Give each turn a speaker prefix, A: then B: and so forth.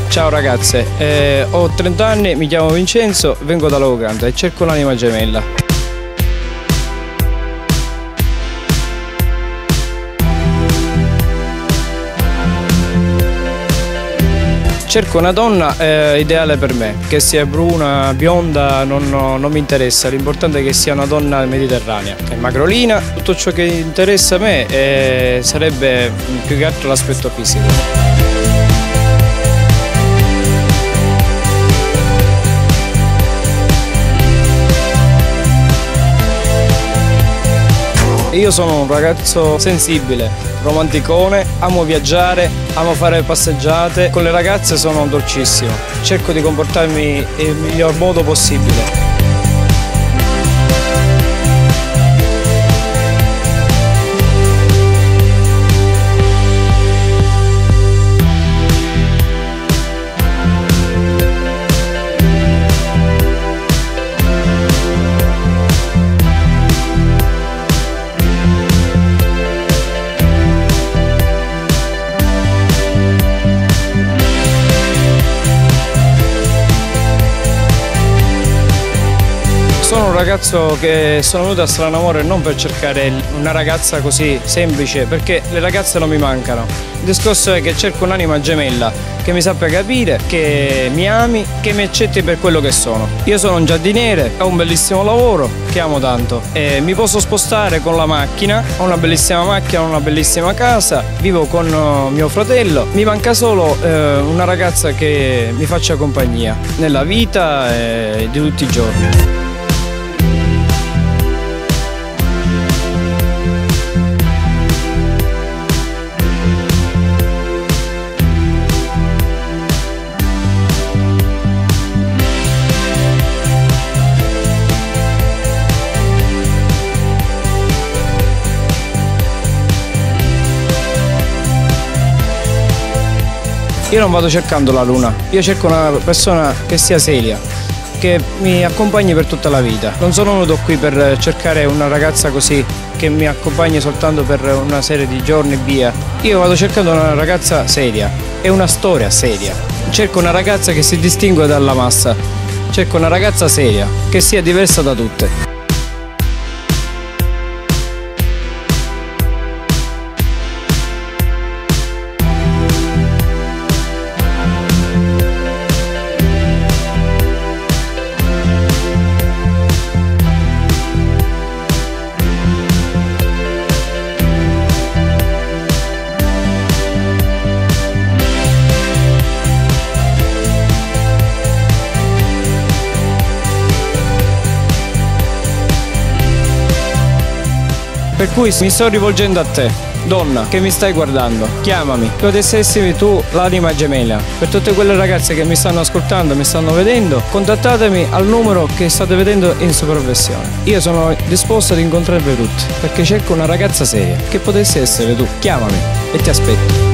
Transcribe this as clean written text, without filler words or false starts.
A: Ciao ragazze, ho 30 anni, mi chiamo Vincenzo, vengo da Logogrande e cerco un'anima gemella. Cerco una donna ideale per me, che sia bruna, bionda, non mi interessa, l'importante è che sia una donna mediterranea, è magrolina. Tutto ciò che interessa a me sarebbe più che altro l'aspetto fisico. Io sono un ragazzo sensibile, romanticone, amo viaggiare, amo fare passeggiate. Con le ragazze sono dolcissimo, cerco di comportarmi nel miglior modo possibile. Sono un ragazzo che sono venuto a Stranamore non per cercare una ragazza così semplice, perché le ragazze non mi mancano. Il discorso è che cerco un'anima gemella che mi sappia capire, che mi ami, che mi accetti per quello che sono. Io sono un giardiniere, ho un bellissimo lavoro che amo tanto e mi posso spostare con la macchina, ho una bellissima macchina, ho una bellissima casa, vivo con mio fratello. Mi manca solo una ragazza che mi faccia compagnia nella vita di tutti i giorni. Io non vado cercando la luna, io cerco una persona che sia seria, che mi accompagni per tutta la vita. Non sono venuto qui per cercare una ragazza così che mi accompagni soltanto per una serie di giorni e via. Io vado cercando una ragazza seria e una storia seria. Cerco una ragazza che si distingue dalla massa, cerco una ragazza seria, che sia diversa da tutte. Per cui mi sto rivolgendo a te, donna, che mi stai guardando, chiamami, potessi essere tu l'anima gemella. Per tutte quelle ragazze che mi stanno ascoltando, mi stanno vedendo, contattatemi al numero che state vedendo in sopravvessione. Io sono disposto ad incontrarvi tutti, perché cerco una ragazza seria, che potessi essere tu. Chiamami e ti aspetto.